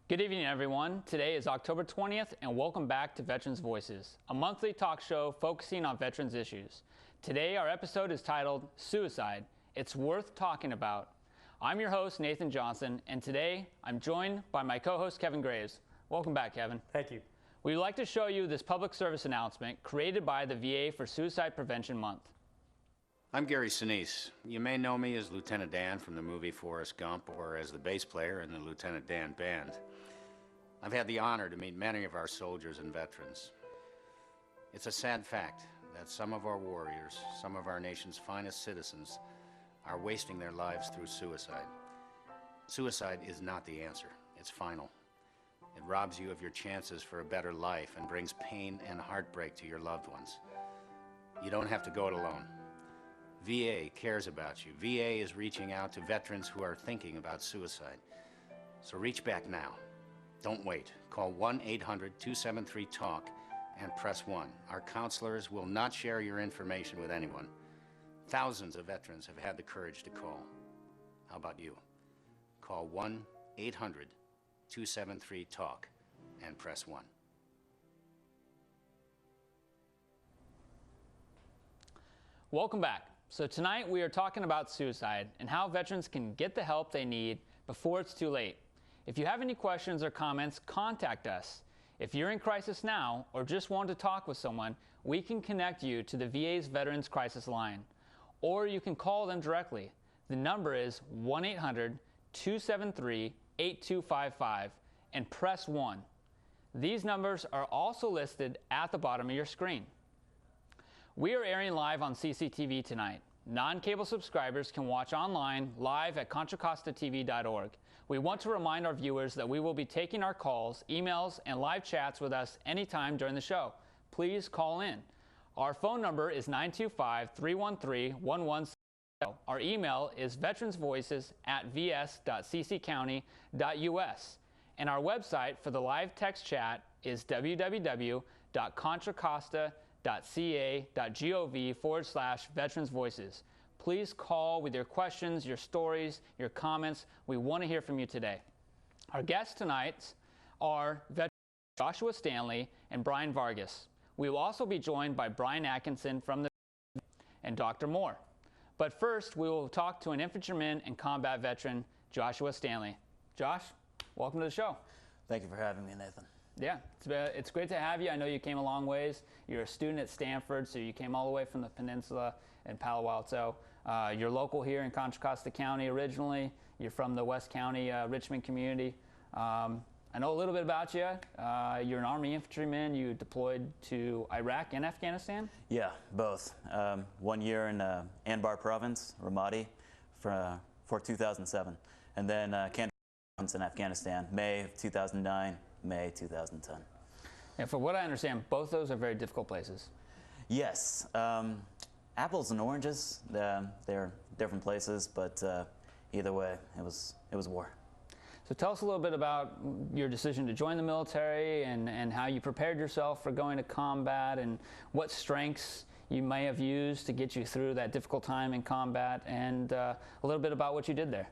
Good evening, everyone. Today is October 20th, and welcome back to Veterans Voices, a monthly talk show focusing on veterans issues. Today, our episode is titled Suicide, It's Worth Talking About. I'm your host, Nathan Johnson, and today I'm joined by my co-host, Kevin Graves. Welcome back, Kevin. Thank you. We'd like to show you this public service announcement created by the VA for Suicide Prevention Month. I'm Gary Sinise. You may know me as Lieutenant Dan from the movie Forrest Gump or as the bass player in the Lieutenant Dan Band. I've had the honor to meet many of our soldiers and veterans. It's a sad fact that some of our warriors, some of our nation's finest citizens, are wasting their lives through suicide. Suicide is not the answer. It's final. It robs you of your chances for a better life and brings pain and heartbreak to your loved ones. You don't have to go it alone. VA cares about you. VA is reaching out to veterans who are thinking about suicide. So reach back now. Don't wait. Call 1-800-273-TALK and press 1. Our counselors will not share your information with anyone. Thousands of veterans have had the courage to call. How about you? Call 1-800-273-TALK and press 1. Welcome back. So tonight we are talking about suicide and how veterans can get the help they need before it's too late. If you have any questions or comments, contact us. If you're in crisis now or just want to talk with someone, we can connect you to the VA's Veterans Crisis Line. Or you can call them directly. The number is 1-800-273-8255 and press 1. These numbers are also listed at the bottom of your screen. We are airing live on CCTV tonight. Non-cable subscribers can watch online live at ContraCostaTV.org. We want to remind our viewers that we will be taking our calls, emails, and live chats with us anytime during the show. Please call in. Our phone number is 925-313-1170. Our email is veteransvoices@vs.cccounty.us. And our website for the live text chat is www.contracosta.ca.gov/veteransvoices. Please call with your questions, your stories, your comments. We want to hear from you today. Our guests tonight are veterans Joshua Stanley and Brian Vargas. We will also be joined by Brian Adkinson from the and Dr. Moore. But first, we will talk to an infantryman and combat veteran, Joshua Stanley. Josh, welcome to the show. Thank you for having me, Nathan. Yeah, it's great to have you. I know you came a long ways. You're a student at Stanford, so you came all the way from the peninsula in Palo Alto. You're local here in Contra Costa County originally. You're from the West County Richmond community. I know a little bit about you. You're an Army infantryman. You deployed to Iraq and Afghanistan? Yeah, both. 1 year in Anbar Province, Ramadi, for 2007. And then Contra Province in Afghanistan, May of 2009. May 2010. And for what I understand, both those are very difficult places. Yes. Apples and oranges, they're different places, but either way, it was war. So tell us a little bit about your decision to join the military and how you prepared yourself for going to combat and what strengths you may have used to get you through that difficult time in combat, and a little bit about what you did there.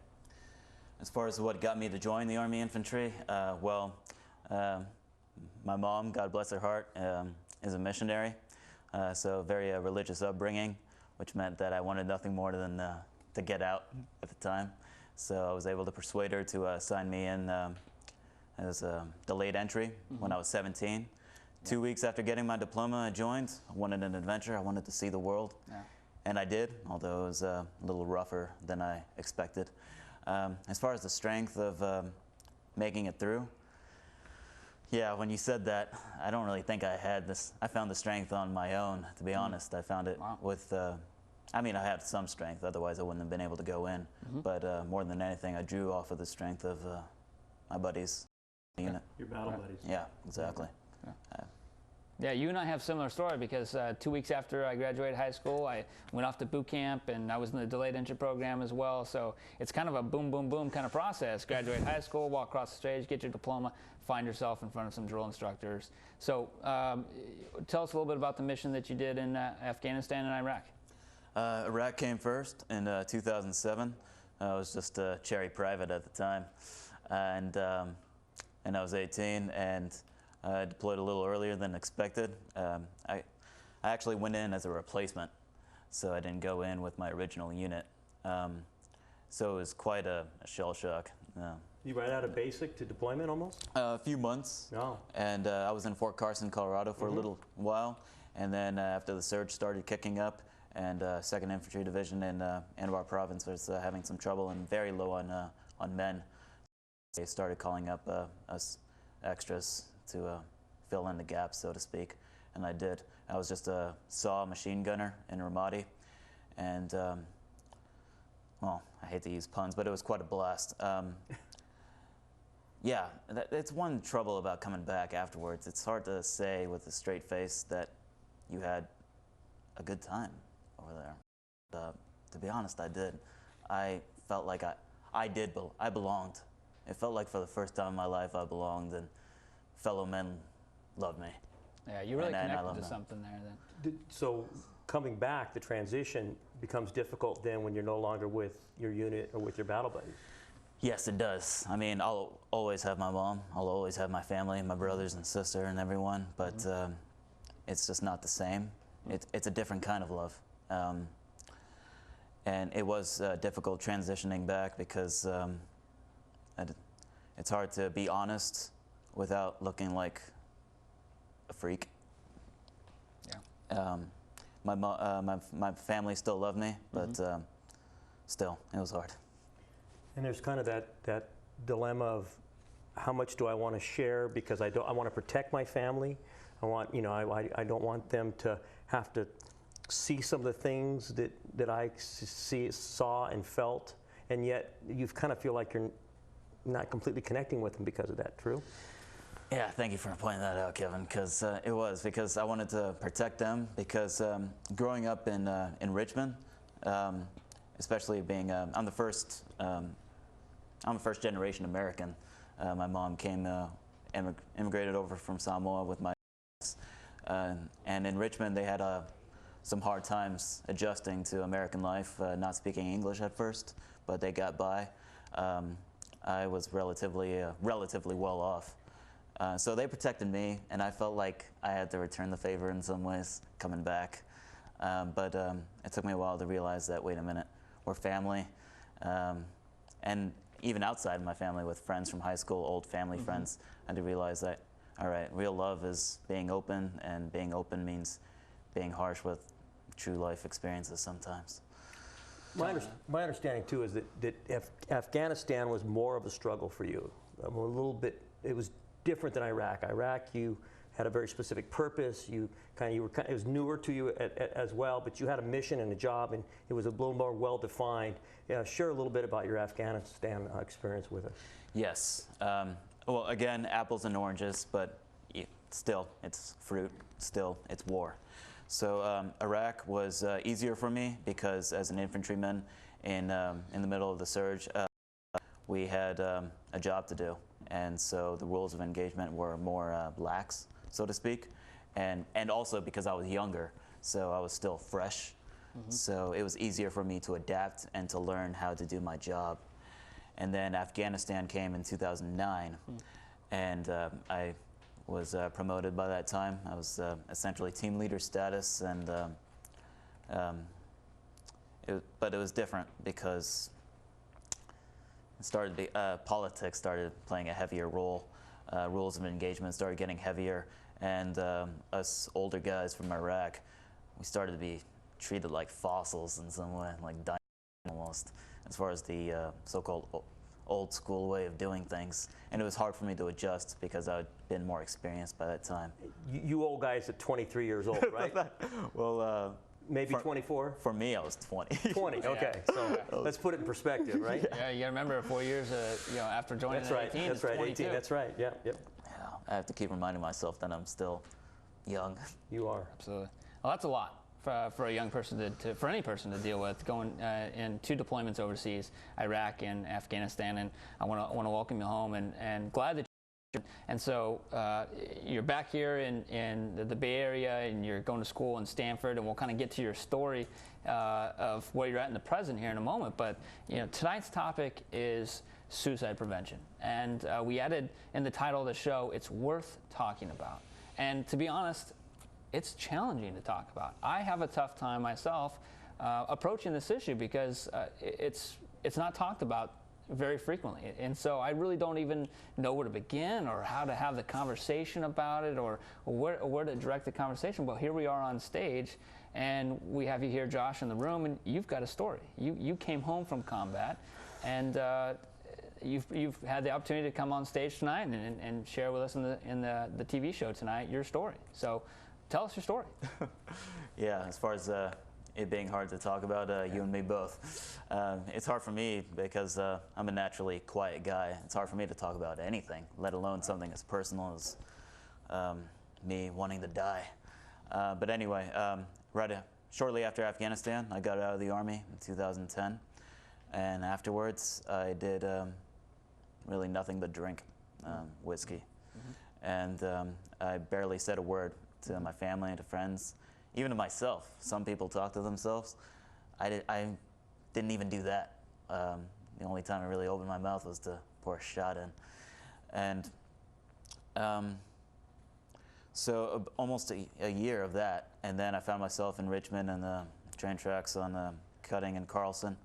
As far as what got me to join the Army Infantry, my mom, God bless her heart, is a missionary, so very religious upbringing, which meant that I wanted nothing more than to get out at the time. So I was able to persuade her to sign me in as a delayed entry when I was 17. 2 weeks after getting my diploma, I joined. I wanted an adventure. I wanted to see the world, and I did, although it was a little rougher than I expected. As far as the strength of making it through, yeah, when you said that, I don't really think I had this. I found the strength on my own, to be honest. I found it with, I mean, I had some strength, otherwise I wouldn't have been able to go in. But more than anything, I drew off of the strength of my buddies in the unit. Your battle buddies. Yeah, exactly. Yeah, you and I have a similar story because 2 weeks after I graduated high school, I went off to boot camp, and I was in the delayed entry program as well. So it's kind of a boom, boom, boom kind of process. Graduate high school, walk across the stage, get your diploma, find yourself in front of some drill instructors. So tell us a little bit about the mission that you did in Afghanistan and Iraq. Iraq came first in 2007. I was just a cherry private at the time. And and I was 18, and I deployed a little earlier than expected. I actually went in as a replacement, so I didn't go in with my original unit. So it was quite a shell shock. You right out of basic to deployment almost? A few months. Oh. And I was in Fort Carson, Colorado for a little while. And then after the surge started kicking up, and 2nd Infantry Division in Anabar Province was having some trouble and very low on men, they started calling up us extras to fill in the gaps, so to speak. And I did. I was just a SAW machine gunner in Ramadi. And, well, I hate to use puns, but it was quite a blast. Yeah, it's one trouble about coming back afterwards. It's hard to say with a straight face that you had a good time over there. To be honest, I did. I felt like I belonged. It felt like for the first time in my life I belonged, and fellow men loved me. Yeah, you really And I connected love to them. something there then. So coming back, the transition becomes difficult then when you're no longer with your unit or with your battle buddies. Yes, it does. I mean, I'll always have my mom. I'll always have my family, my brothers and sister and everyone, but it's just not the same. It's a different kind of love. And it was difficult transitioning back because it's hard to be honest without looking like a freak. Yeah. My family still loved me, but still, it was hard. And there's kind of that dilemma of how much do I want to share, because I want to protect my family. I want, you know, I don't want them to have to see some of the things that I saw and felt, and yet you kind of feel like you're not completely connecting with them because of that. True? Yeah, thank you for pointing that out, Kevin, because because I wanted to protect them, because growing up in Richmond, especially being I'm the first generation American. My mom immigrated over from Samoa with my and in Richmond they had some hard times adjusting to American life, not speaking English at first, but they got by. I was relatively well off. So they protected me, and I felt like I had to return the favor in some ways coming back. But it took me a while to realize that, wait a minute, we're family. And even outside of my family, with friends from high school, old family friends, I had to realize that, all right, real love is being open, and being open means being harsh with true life experiences sometimes. My understanding too is that Afghanistan was more of a struggle for you. A little bit, it was different than Iraq. Iraq, you had a very specific purpose. It was newer to you as well, but you had a mission and a job, and it was a little more well-defined. Share a little bit about your Afghanistan experience with us. Yes. Well, again, apples and oranges, but still, it's fruit. Still, it's war. So Iraq was easier for me because, as an infantryman in the middle of the surge, we had a job to do, and so the rules of engagement were more lax, so to speak, and also because I was younger, so I was still fresh, so it was easier for me to adapt and to learn how to do my job. And then Afghanistan came in 2009, and I was promoted by that time. I was essentially team leader status, and but it was different because politics started playing a heavier role. Rules of engagement started getting heavier, and us older guys from Iraq, we started to be treated like fossils in some way, like dying almost, as far as the so-called old school way of doing things. And it was hard for me to adjust because I'd been more experienced by that time. You old guys at 23 years old, right? Well, maybe 24? For me, I was 20. 20, okay. So let's put it in perspective, right? Yeah, you got to remember 4 years, after joining That's at right. 18, That's right. 22. 18. That's right. Yeah. Yep. Yeah, I have to keep reminding myself that I'm still young. You are. Absolutely. Well, that's a lot for a young person for any person to deal with, going in 2 deployments overseas, Iraq and Afghanistan. And I want to welcome you home, and glad that. And so you're back here in the Bay Area, and you're going to school in Stanford, and we'll kind of get to your story of where you're at in the present here in a moment. But tonight's topic is suicide prevention. And we added in the title of the show, it's worth talking about. And to be honest, it's challenging to talk about. I have a tough time myself approaching this issue because it's not talked about very frequently. And so I really don't even know where to begin or how to have the conversation about it or where to direct the conversation. But here we are on stage, and we have you here, Josh, in the room, and you've got a story. You came home from combat, and you've had the opportunity to come on stage tonight and share with us in the TV show tonight your story. So tell us your story. Yeah, as far as it being hard to talk about, you and me both. It's hard for me because I'm a naturally quiet guy. It's hard for me to talk about anything, let alone something as personal as me wanting to die. But anyway, shortly after Afghanistan, I got out of the Army in 2010. And afterwards, I did really nothing but drink whiskey. And I barely said a word to my family and to friends. Even to myself. Some people talk to themselves. I didn't even do that. The only time I really opened my mouth was to pour a shot in. And so almost a year of that, and then I found myself in Richmond on the train tracks on Cutting and Carlson,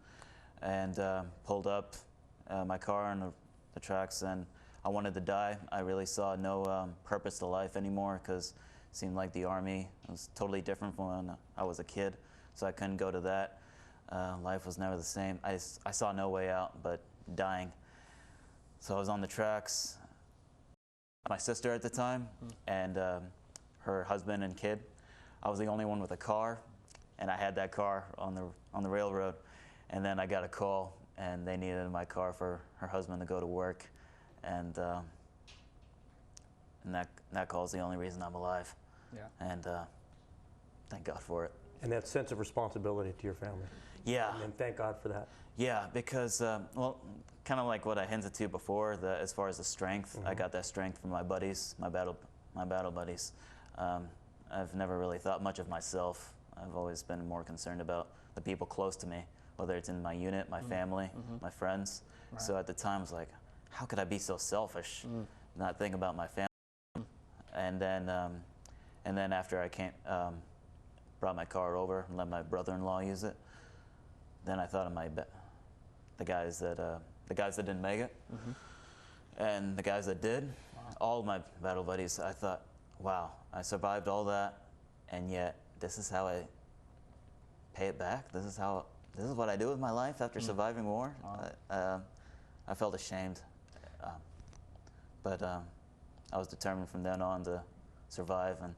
and pulled up my car on the tracks, and I wanted to die. I really saw no purpose to life anymore because seemed like the Army was totally different from when I was a kid, so I couldn't go to that. Life was never the same. I saw no way out but dying. So I was on the tracks. My sister at the time and her husband and kid. I was the only one with a car, and I had that car on the railroad. And then I got a call, and they needed my car for her husband to go to work, and that call is the only reason I'm alive. Yeah. And thank God for it. And that sense of responsibility to your family. Yeah. And thank God for that. Yeah, because, well, kind of like what I hinted to before, as far as the strength, I got that strength from my buddies, my battle buddies. I've never really thought much of myself. I've always been more concerned about the people close to me, whether it's in my unit, my family, my friends. Right. So at the time, I was like, how could I be so selfish, not think about my family? And then after I brought my car over and let my brother-in-law use it, then I thought of the guys that didn't make it, and the guys that did. Wow. All of my battle buddies. I thought, wow, I survived all that, and yet this is how I pay it back. This is what I do with my life after surviving war. Wow. I felt ashamed, but I was determined from then on to survive, and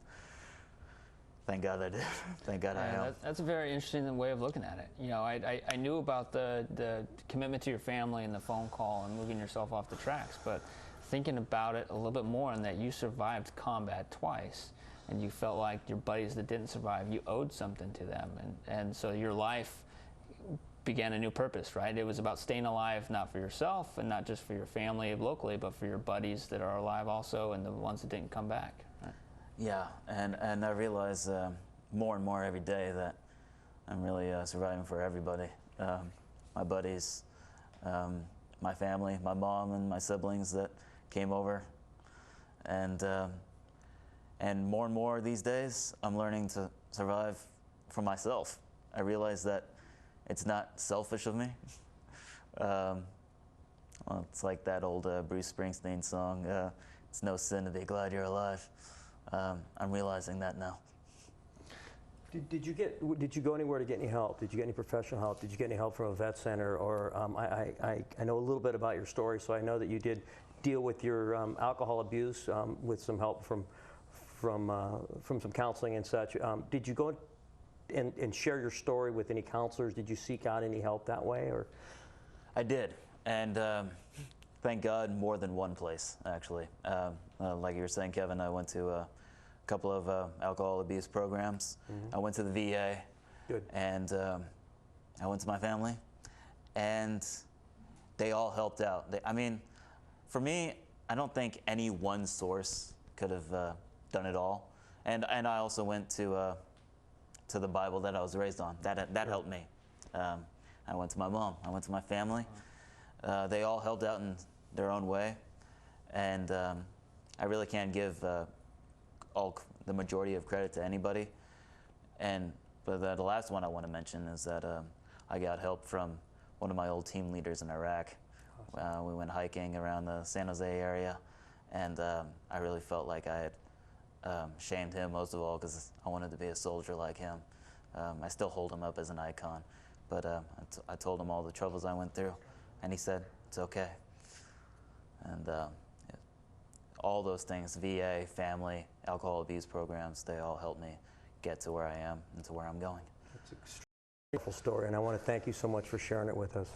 thank God I did. Thank God I am. That's a very interesting way of looking at it. You know, I knew about the commitment to your family and the phone call and moving yourself off the tracks, but thinking about it a little bit more, and that you survived combat twice, and you felt like your buddies that didn't survive, you owed something to them, and so your life began a new purpose, right? It was about staying alive, not for yourself and not just for your family locally, but for your buddies that are alive also, and the ones that didn't come back. Right? Yeah, and I realize more and more every day that I'm really surviving for everybody. My buddies, my family, my mom and my siblings that came over, and more and more these days, I'm learning to survive for myself. I realize that it's not selfish of me. Well, it's like that old Bruce Springsteen song, it's no sin to be glad you're alive. I'm realizing that now. Did you go anywhere to get any help? Did you get any professional help? Did you get any help from a vet center? Or I know a little bit about your story, so I know that you did deal with your alcohol abuse with some help from some counseling and such. Did you go and share your story with any counselors? Did you seek out any help that way? Or I did, and thank God, more than one place, actually. Like you were saying, Kevin, I went to a couple of alcohol abuse programs. I went to the VA. Good. And I went to my family, and they all helped out. I mean, for me, I don't think any one source could have done it all. And I also went to the Bible that I was raised on. That helped me. I went to my mom. I went to my family. They all held out in their own way, and I really can't give the majority of credit to anybody. But the last one I want to mention is that I got help from one of my old team leaders in Iraq. We went hiking around the San Jose area, and I really felt like I had shamed him most of all because I wanted to be a soldier like him. I still hold him up as an icon, but I told him all the troubles I went through, and he said, it's okay. And all those things, VA, family, alcohol abuse programs, they all helped me get to where I am and to where I'm going. It's an extremely powerful story, and I want to thank you so much for sharing it with us.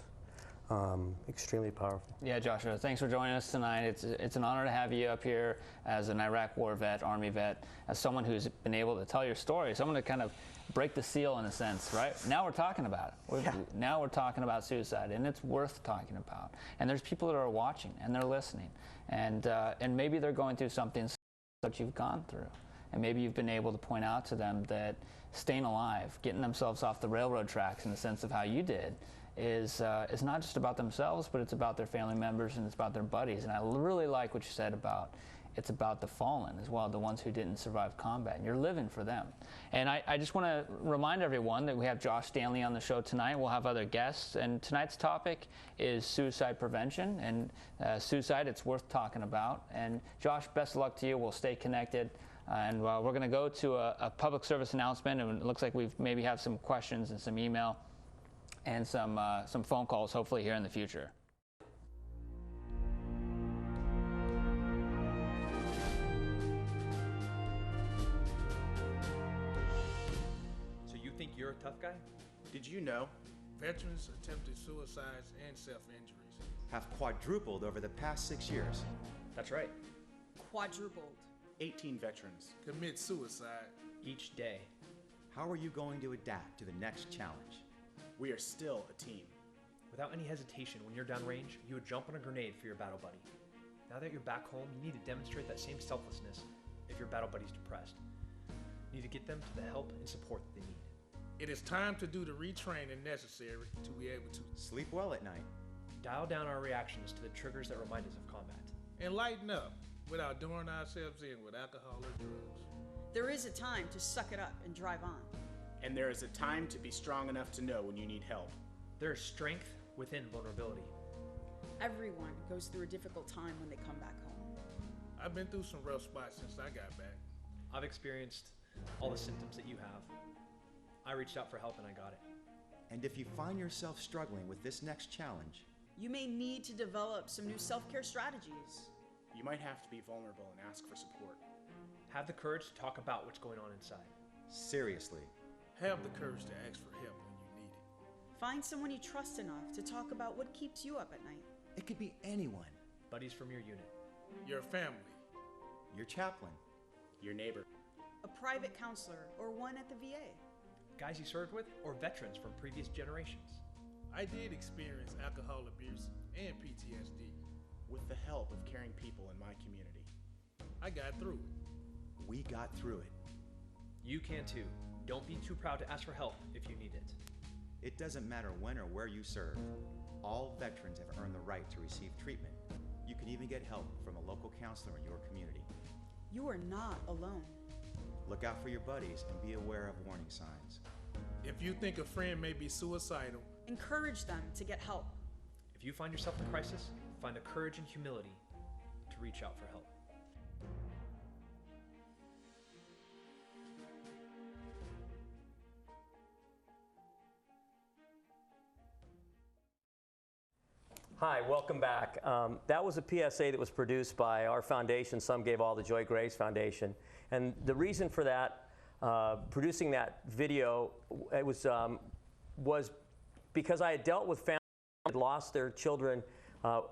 Extremely powerful. Yeah, Joshua, thanks for joining us tonight. It's an honor to have you up here as an Iraq war vet, Army vet, as someone who's been able to tell your story, someone to kind of break the seal in a sense, right? Now we're talking about it. Now we're talking about suicide, and it's worth talking about. And there's people that are watching, and they're listening, and maybe they're going through something that you've gone through. And maybe you've been able to point out to them that staying alive, getting themselves off the railroad tracks in the sense of how you did, is not just about themselves, but it's about their family members and it's about their buddies. And I really like what you said about it's about the fallen as well, the ones who didn't survive combat. And you're living for them. And I just want to remind everyone that we have Josh Stanley on the show tonight. We'll have other guests. And tonight's topic is suicide prevention. And suicide, it's worth talking about. And Josh, best of luck to you. We'll stay connected. And we're going to go to a public service announcement, and it looks like we maybe have some questions and some email and some phone calls hopefully here in the future. So you think you're a tough guy? Did you know veterans attempted suicides and self-injuries have quadrupled over the past 6 years? That's right. Quadrupled. 18 veterans. commit suicide? Each day. How are you going to adapt to the next challenge? We are still a team. Without any hesitation, when you're downrange, you would jump on a grenade for your battle buddy. Now that you're back home, you need to demonstrate that same selflessness if your battle buddy's depressed. You need to get them to the help and support that they need. It is time to do the retraining necessary to be able to Sleep well at night. Dial down our reactions to the triggers that remind us of combat. and lighten up without doing ourselves in with alcohol or drugs. There is a time to suck it up and drive on. And there is a time to be strong enough to know when you need help. There is strength within vulnerability. Everyone goes through a difficult time when they come back home. I've been through some rough spots since I got back. I've experienced all the symptoms that you have. I reached out for help and I got it. And if you find yourself struggling with this next challenge, You may need to develop some new self-care strategies. You might have to be vulnerable and ask for support. Have the courage to talk about what's going on inside. seriously, Have the courage to ask for help when you need it. Find someone you trust enough to talk about what keeps you up at night. it could be anyone. Buddies from your unit. Your family. Your chaplain. Your neighbor. A private counselor or one at the VA. Guys you served with or veterans from previous generations. I did experience alcohol abuse and PTSD. With the help of caring people in my community. I got through it. We got through it. You can too. Don't be too proud to ask for help if you need it. It doesn't matter when or where you serve. All veterans have earned the right to receive treatment. You can even get help from a local counselor in your community. You are not alone. Look out for your buddies and be aware of warning signs. If you think a friend may be suicidal, Encourage them to get help. If you find yourself in crisis, find the courage and humility to reach out for help. Hi, welcome back. That was a PSA that was produced by our foundation, Some Gave All, the Joy Grace Foundation. And the reason for that, producing that video, it was because I had dealt with families who had lost their children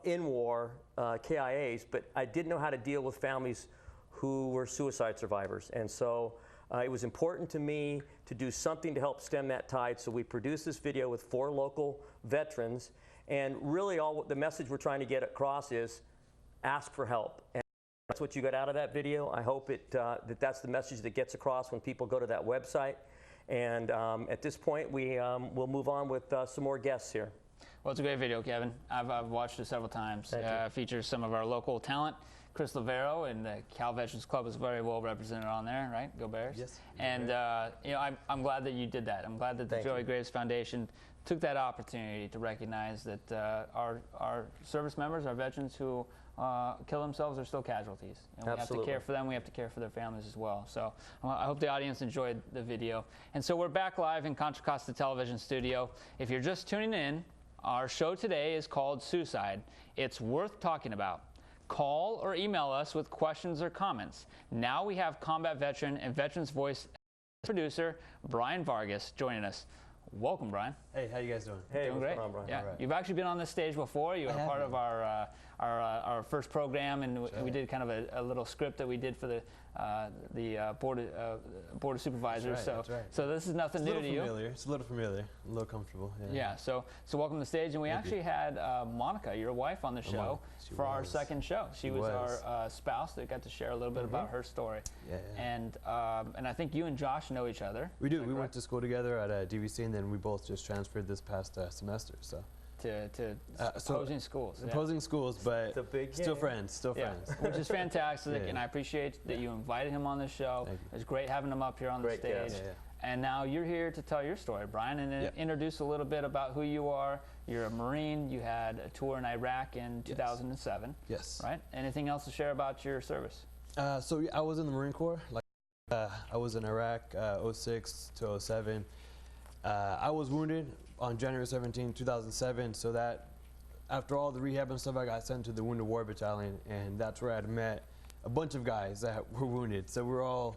in war, KIAs, but I didn't know how to deal with families who were suicide survivors. And so it was important to me to do something to help stem that tide. So we produced this video with 4 local veterans. And really the message we're trying to get across is ask for help. And that's what you got out of that video. I hope that's the message that gets across when people go to that website. And at this point, we'll move on with some more guests here. Well, it's a great video, Kevin. I've watched it several times. It features some of our local talent. Chris Lavero and the Cal Veterans Club is very well represented on there, right? Go Bears. Yes. And I'm glad that you did that. I'm glad that the Joey Graves Foundation took that opportunity to recognize that our service members, our veterans who kill themselves, are still casualties. And we have to care for them. We have to care for their families as well. So I hope the audience enjoyed the video. And so we're back live in Contra Costa Television Studio. If you're just tuning in, our show today is called Suicide. It's worth talking about. Call or email us with questions or comments. Now we have combat veteran and Veterans Voice producer Brian Vargas joining us. Welcome, Brian. Hey, how you guys doing? Hey, doing great. Going on, Brian? Yeah, right. You've actually been on this stage before. You were part of our first program, and we did kind of a little script that we did for the board of supervisors. That's right. So this is nothing new to you. It's a little familiar, a little comfortable. Yeah. So welcome to the stage, and we actually had Monica, your wife, on the show for our second show. She was our spouse that got to share a little bit about her story. Yeah. And I think you and Josh know each other. We do. We went to school together at DVC, and then we both just transferred this past semester. So. To opposing schools. Opposing schools, but still friends, which is fantastic, and I appreciate that you invited him on the show. It's great having him up here on the stage. And now you're here to tell your story, Brian, and introduce a little bit about who you are. You're a Marine. You had a tour in Iraq in 2007. Yes. Right? Anything else to share about your service? So I was in the Marine Corps. I was in Iraq 06 to 07. I was wounded on January 17, 2007, so that after all the rehab and stuff, I got sent to the Wounded War Battalion, and that's where I'd met a bunch of guys that were wounded. So we're all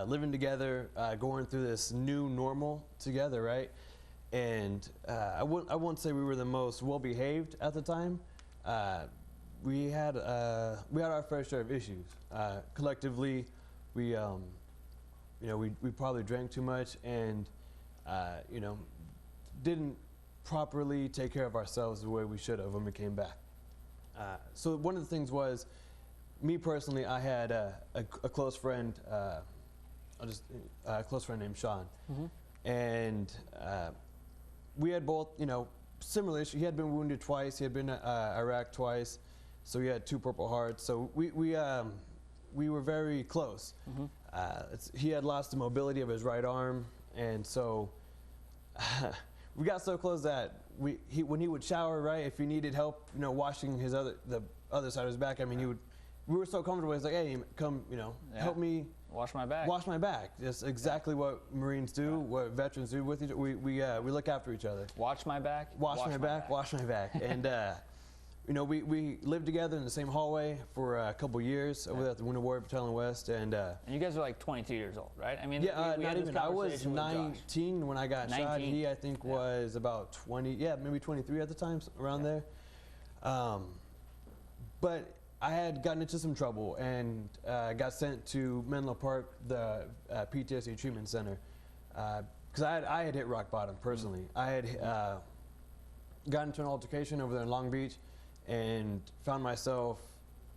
living together, going through this new normal together, right? And I won't say we were the most well-behaved at the time. We had our fair share of issues. Collectively, we probably drank too much and didn't properly take care of ourselves the way we should have when we came back. So one of the things was, me personally, I had a close friend, a close friend named Sean, and we had both, similar issues. He had been wounded twice. He had been to Iraq twice, so he had 2 Purple Hearts. So we were very close. He had lost the mobility of his right arm, and so we got so close that when he would shower, right, if he needed help, washing the other side of his back, I mean, we were so comfortable. He's like, hey, come, help me wash my back. Wash my back. That's exactly what Marines do, what veterans do with each other. We look after each other. Watch my back. Wash my back. Wash my back. And we lived together in the same hallway for a couple years over there at the Wounded War Battalion West, and you guys are like 22 years old, right? I mean, yeah, not even. I was 19 when I got shot. He, I think, was about 20, maybe 23 at the time, around there. But I had gotten into some trouble and got sent to Menlo Park, the PTSD treatment center, because I had hit rock bottom personally. I had gotten into an altercation over there in Long Beach, and found myself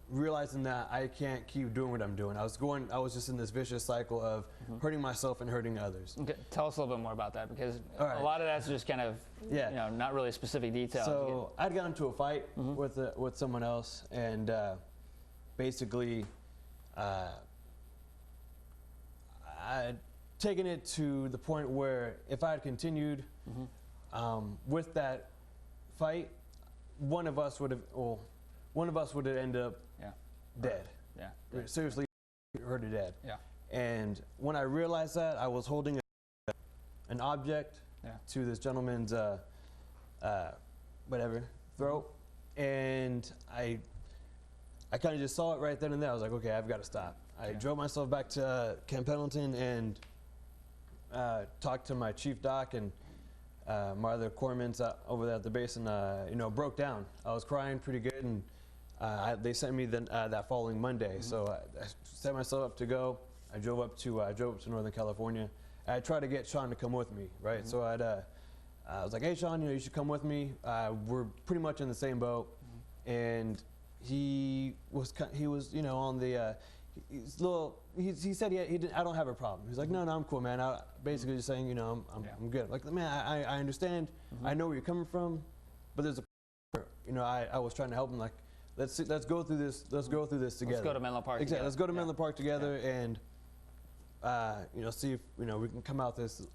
realizing that I can't keep doing what I'm doing. I was just in this vicious cycle of hurting myself and hurting others. Okay. Tell us a little bit more about that, because a lot of that's just kind of, not really specific details. So I'd gotten into a fight with someone else, and basically I'd taken it to the point where if I had continued with that fight, one of us would have ended up dead. Yeah. Seriously hurt to dead. Yeah. And when I realized that, I was holding an object to this gentleman's throat, and I kind of just saw it right then and there. I was like, okay, I've got to stop. I drove myself back to Camp Pendleton and talked to my chief doc and my other corpsmen over there at the base, and broke down. I was crying pretty good, and they sent me that following Monday. So I set myself up to go. I drove up to Northern California. I tried to get Sean to come with me, right? So I was like, hey, Sean, you should come with me. We're pretty much in the same boat, and he was on the. He said he didn't. I don't have a problem. He's like, no, I'm cool, man. Basically just saying, I'm good. Like, man, I understand. I know where you're coming from. but there's a, I was trying to help him, like, let's go through this. Let's go through this together. Let's go to Menlo Park. Exactly. Together. Let's go to Menlo Park together and see if we can come out this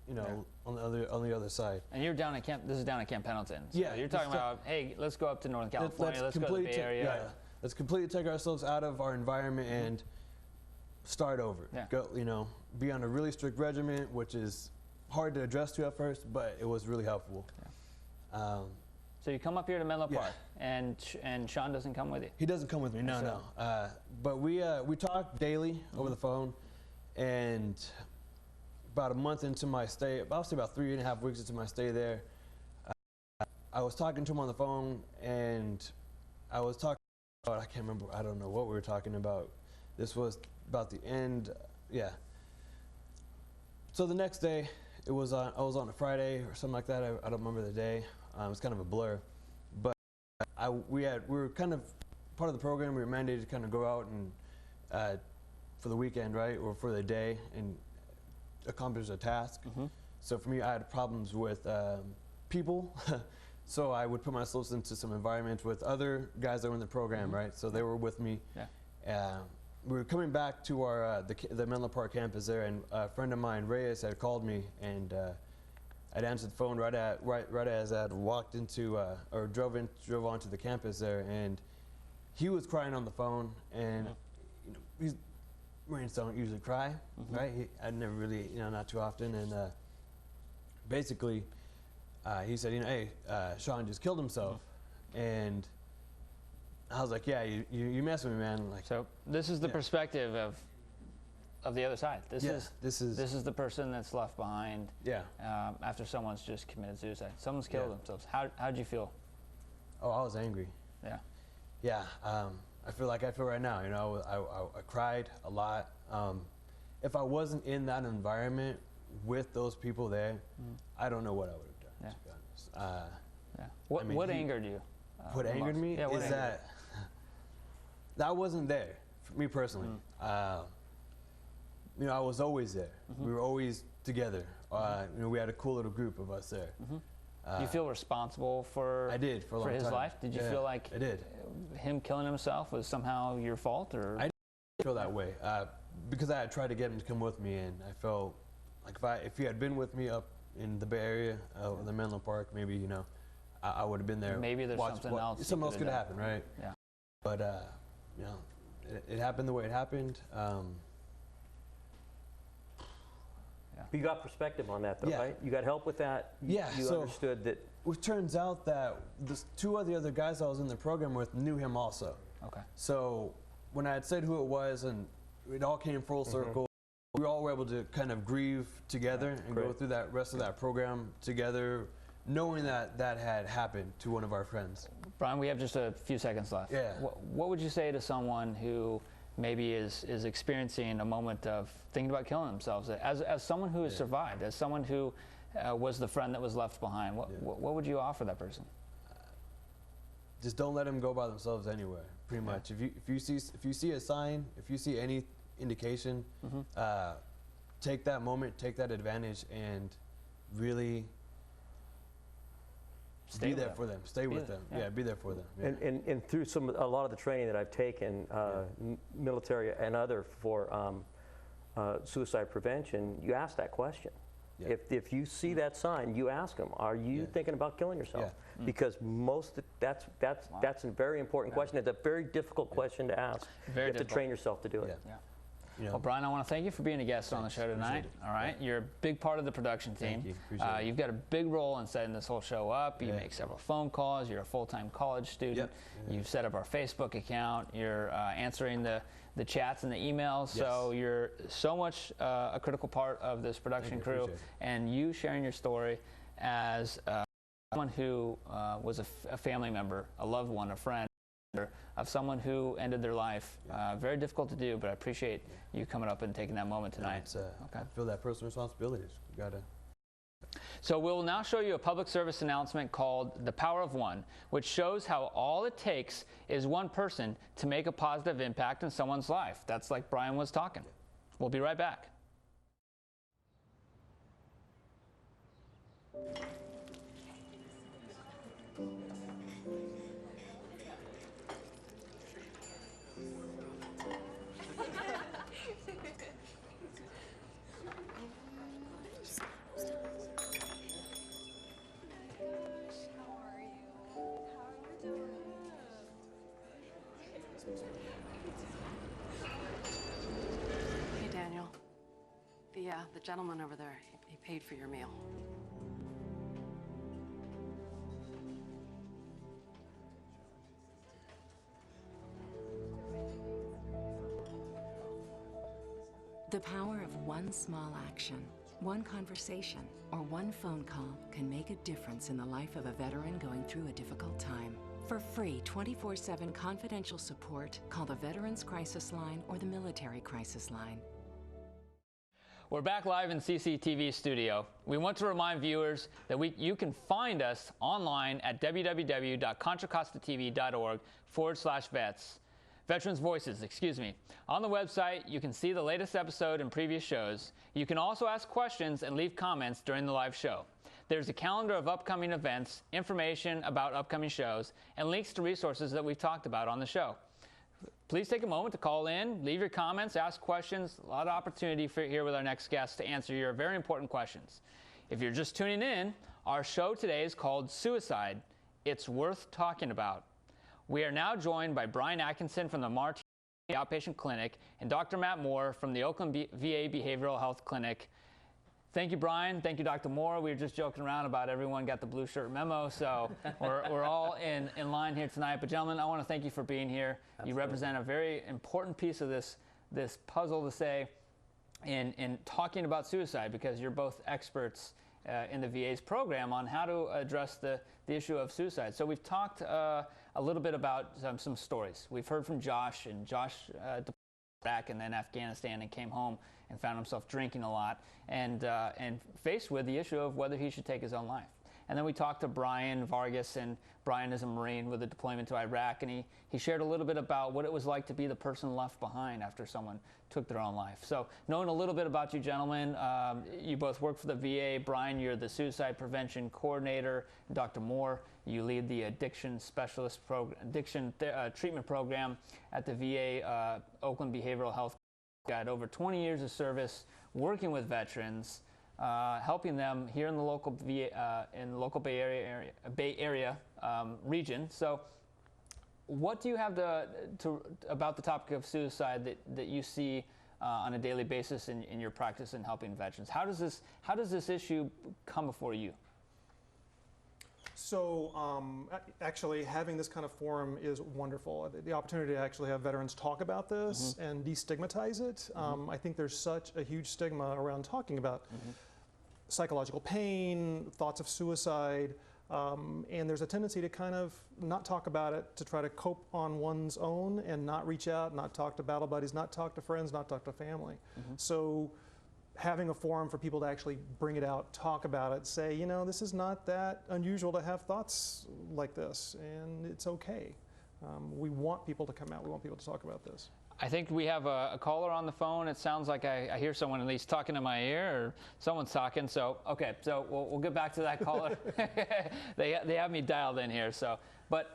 on the other side. And you're down at Camp. This is down at Camp Pendleton. So yeah. You're talking about, hey, let's go up to Northern California. Let's go to the Bay Area. Yeah. Let's completely take ourselves out of our environment and start over. Yeah. Go, be on a really strict regimen, which is hard to adjust to at first, but it was really helpful. Yeah. So you come up here to Menlo Park, and Sean doesn't come with you. He doesn't come with me. No. But we talk daily over the phone, and about a month into my stay, I'll say about 3.5 weeks into my stay there, I was talking to him on the phone, and I was talking about, I can't remember, I don't know what we were talking about. This was about the end, yeah. So the next day, I was on a Friday or something like that. I don't remember the day. It was kind of a blur, but we were kind of part of the program. We were mandated to kind of go out and for the weekend, right, or for the day, and accomplish a task. So for me, I had problems with people, so I would put myself into some environment with other guys that were in the program, right? So they were with me. Yeah. We were coming back to our the Menlo Park campus there, and a friend of mine, Reyes, had called me, and I'd answered the phone right as I'd walked into or drove onto the campus there, and he was crying on the phone, and Marines don't usually cry, right? I'd never really, not too often, and basically he said, hey, Sean just killed himself, and I was like, yeah, you mess with me, man. Like, so this is the perspective of the other side. This is the person that's left behind. Yeah. After someone's just committed suicide, someone's killed themselves. How'd you feel? Oh, I was angry. Yeah. Yeah. I feel like I feel right now. I cried a lot. If I wasn't in that environment with those people there, I don't know what I would have done. Yeah. To be honest. Yeah. What angered you? What angered me is that wasn't there for me personally. I was always there. We were always together. We had a cool little group of us there. You feel responsible for? I did for a long time. For his life. Did you feel like I did. Him killing himself was somehow your fault, or? I didn't feel that way because I had tried to get him to come with me, and I felt like if he had been with me up in the Bay Area, the Menlo Park, maybe I would have been there. Maybe there's something else. Something else could have happened, right? Yeah. But it happened the way it happened. You got perspective on that, though, right? You got help with that. You understood that. It turns out that the two of the other guys I was in the program with knew him also. Okay. So when I had said who it was, and it all came full circle, we all were able to kind of grieve together and go through that rest of that program together, knowing that had happened to one of our friends. Brian, we have just a few seconds left. Yeah. What would you say to someone who maybe is experiencing a moment of thinking about killing themselves, as someone who has survived, as someone who was the friend that was left behind? What would you offer that person? Just don't let them go by themselves anywhere. Pretty much. If you see a sign, if you see any indication, take that moment, take that advantage, and really be there for them. Stay with them. Yeah, be there for them. Yeah. And through a lot of the training that I've taken, military and other for suicide prevention, you ask that question. Yeah. If you see that sign, you ask them, are you thinking about killing yourself? Yeah. Because that's a very important question. It's a very difficult question to ask. You have to train yourself to do it. Yeah. Well, Brian, I want to thank you for being a guest on the show tonight. All right, you're a big part of the production team. Thank you. Appreciate it. You've got a big role in setting this whole show up. You make several phone calls. You're a full-time college student. Yep. You've set up our Facebook account. You're answering the chats and the emails. Yes. So you're so much a critical part of this production crew. And you sharing your story as someone who was a family member, a loved one, a friend of someone who ended their life. Very difficult to do, but I appreciate you coming up and taking that moment tonight. I feel that personal responsibility. So we'll now show you a public service announcement called The Power of One, which shows how all it takes is one person to make a positive impact in someone's life. That's like Brian was talking. We'll be right back. Hey, Daniel. The gentleman over there, he paid for your meal. The power of one small action, one conversation, or one phone call can make a difference in the life of a veteran going through a difficult time. For free 24/7 confidential support, call the Veterans Crisis Line or the Military Crisis Line. We're back live in CCTV studio. We want to remind viewers that you can find us online at www.contracostatv.org/vets. Veterans Voices, excuse me. On the website, you can see the latest episode and previous shows. You can also ask questions and leave comments during the live show. There's a calendar of upcoming events, information about upcoming shows, and links to resources that we've talked about on the show. Please take a moment to call in, leave your comments, ask questions. A lot of opportunity here with our next guest to answer your very important questions. If you're just tuning in, our show today is called Suicide. It's worth talking about. We are now joined by Brian Adkinson from the Martin Outpatient Clinic and Dr. Matt Moore from the Oakland VA Behavioral Health Clinic. Thank you, Brian. Thank you, Dr. Moore. We were just joking around about everyone got the blue shirt memo, so we're all in line here tonight. But gentlemen, I want to thank you for being here. Absolutely. You represent a very important piece of this puzzle to say in talking about suicide, because you're both experts in the VA's program on how to address the issue of suicide. So we've talked a little bit about some stories. We've heard from Josh, and Josh back and then Afghanistan and came home and found himself drinking a lot and faced with the issue of whether he should take his own life. And then we talked to Brian Vargas, and Brian is a Marine with a deployment to Iraq, and he shared a little bit about what it was like to be the person left behind after someone took their own life. So knowing a little bit about you gentlemen, you both work for the VA. Brian, you're the suicide prevention coordinator. Dr. Moore, you lead the addiction specialist treatment program at the VA Oakland Behavioral Health. Got over 20 years of service working with veterans, helping them here in the local VA, in the local Bay Area region. So, what do you have about the topic of suicide that you see on a daily basis in your practice in helping veterans? How does this issue come before you? So actually having this kind of forum is wonderful. The opportunity to actually have veterans talk about this and destigmatize it. I think there's such a huge stigma around talking about psychological pain, thoughts of suicide, and there's a tendency to kind of not talk about it, to try to cope on one's own and not reach out, not talk to battle buddies, not talk to friends, not talk to family. So having a forum for people to actually bring it out, talk about it, say, you know, this is not that unusual to have thoughts like this, and it's okay. We want people to come out. We want people to talk about this. I think we have a caller on the phone. It sounds like I hear someone at least talking in my ear, or someone's talking. So, okay, so we'll get back to that caller. They have me dialed in here. So, but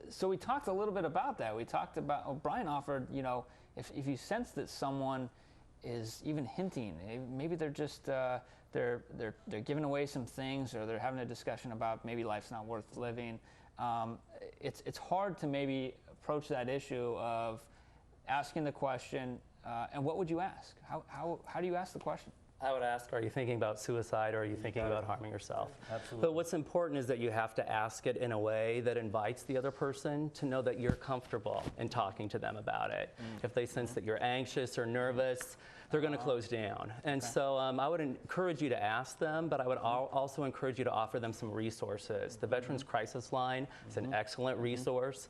so we talked a little bit about that. We talked about, Brian offered, you know, if you sense that someone is even hinting, maybe they're just they're giving away some things, or they're having a discussion about maybe life's not worth living. It's hard to maybe approach that issue of asking the question, and what would you ask? How do you ask the question? I would ask, are you thinking about suicide, or are you thinking about harming yourself? Absolutely. But what's important is that you have to ask it in a way that invites the other person to know that you're comfortable in talking to them about it. If they sense that you're anxious or nervous, they're going to close down. And so I would encourage you to ask them, but I would also encourage you to offer them some resources. The Veterans Crisis Line is an excellent resource.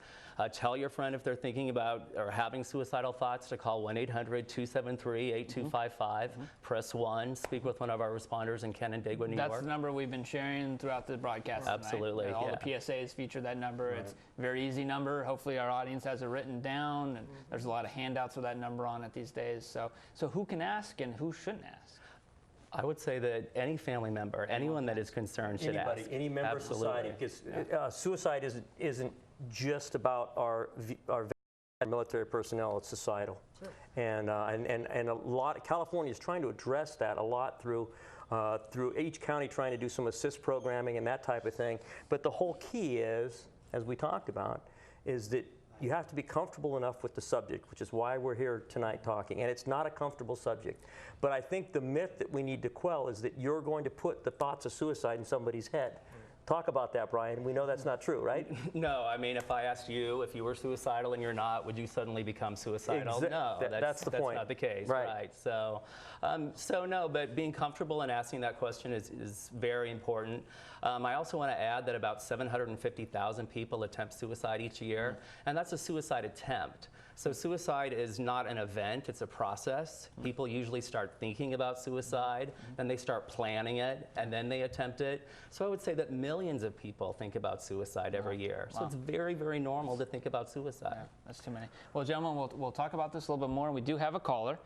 Tell your friend if they're thinking about or having suicidal thoughts to call 1-800-273-8255. Press 1. Speak with one of our responders in Canandaigua, New York. That's the number we've been sharing throughout the broadcast Absolutely. All the PSAs feature that number. Right. It's a very easy number. Hopefully our audience has it written down, and there's a lot of handouts with that number on it these days. So who can ask and who shouldn't ask? I would say that any family member, anyone that is concerned should ask. Any member Absolutely. of society, because suicide isn't just about our military personnel, it's societal. Sure. And a lot, California is trying to address that a lot through each county trying to do some assist programming and that type of thing. But the whole key is, as we talked about, is that you have to be comfortable enough with the subject, which is why we're here tonight talking. And it's not a comfortable subject. But I think the myth that we need to quell is that you're going to put the thoughts of suicide in somebody's head. Talk about that, Brian. We know that's not true, right? No, I mean, if I asked you if you were suicidal and you're not, would you suddenly become suicidal? No, that's the point. That's not the case, right? So, so no, but being comfortable in asking that question is very important. I also want to add that about 750,000 people attempt suicide each year, and that's a suicide attempt. So suicide is not an event, it's a process. People usually start thinking about suicide, then they start planning it, and then they attempt it. So I would say that millions of people think about suicide every year. So it's very, very normal to think about suicide. Yeah, that's too many. Well, gentlemen, we'll talk about this a little bit more. We do have a caller.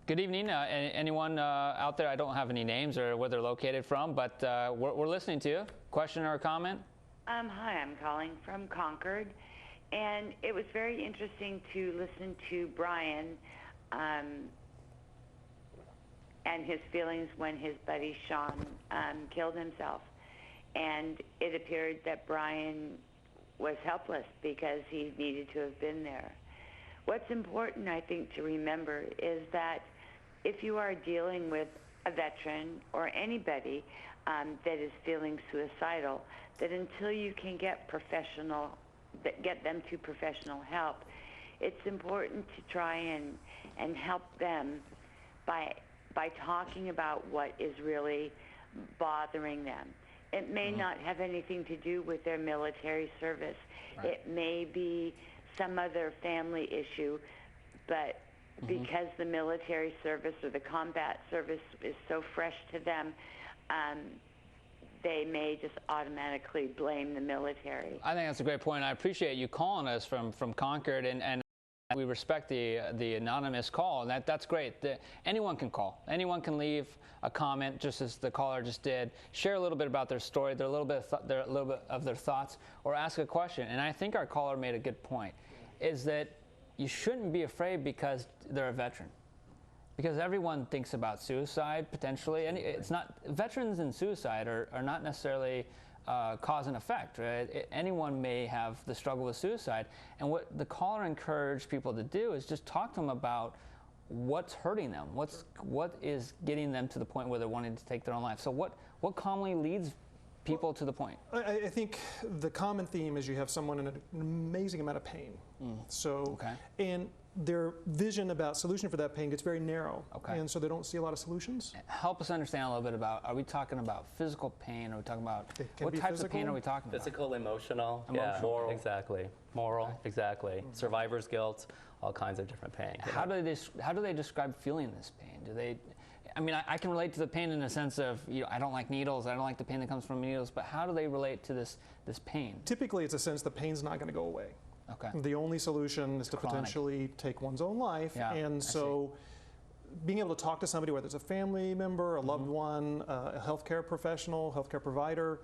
Good evening. Anyone out there? I don't have any names or where they're located from, but we're listening to you. Question or comment? Hi, I'm calling from Concord. And it was very interesting to listen to Brian and his feelings when his buddy Sean killed himself. And it appeared that Brian was helpless because he needed to have been there. What's important, I think, to remember is that if you are dealing with a veteran or anybody that is feeling suicidal, that until you can get them to professional help, it's important to try and help them by talking about what is really bothering them. It may not have anything to do with their military service. Right. It may be some other family issue, but because the military service or the combat service is so fresh to them, they may just automatically blame the military. I think that's a great point. I appreciate you calling us from Concord, and we respect the anonymous call. That's great. Anyone can call. Anyone can leave a comment, just as the caller just did. Share a little bit about their story, a little bit of their thoughts, or ask a question. And I think our caller made a good point, is that you shouldn't be afraid because they're a veteran. Because everyone thinks about suicide potentially, and it's not, veterans and suicide are not necessarily cause and effect, right? Anyone may have the struggle with suicide, and what the caller encouraged people to do is just talk to them about what's hurting them, what is getting them to the point where they're wanting to take their own life. So what commonly leads people to the point? I think the common theme is you have someone in an amazing amount of pain. So, and their vision about solution for that pain gets very narrow. And so they don't see a lot of solutions. Help us understand a little bit about, are we talking about physical pain? Are we talking about, what types of pain are we talking about? Physical, emotional. Yeah, moral. Exactly. Moral, exactly. Survivor's guilt, all kinds of different pain. How do they describe feeling this pain? Do they, I mean, I can relate to the pain in the sense of, I don't like needles, I don't like the pain that comes from needles, but how do they relate to this pain? Typically, it's a sense the pain's not going to go away. The only solution is to potentially take one's own life. And so being able to talk to somebody, whether it's a family member, a loved one, a healthcare professional, healthcare provider,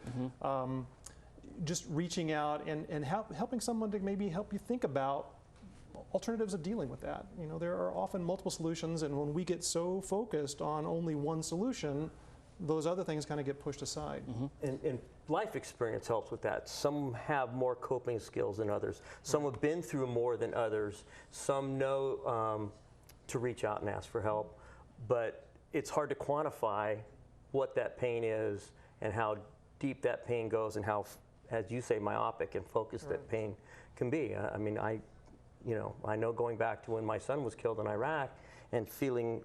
just reaching out and helping someone to maybe help you think about alternatives of dealing with that. There are often multiple solutions, and when we get so focused on only one solution, those other things kind of get pushed aside. And life experience helps with that. Some have more coping skills than others. Some have been through more than others. Some know to reach out and ask for help. But it's hard to quantify what that pain is and how deep that pain goes and how, as you say, myopic and focused that pain can be. I mean, I know going back to when my son was killed in Iraq and feeling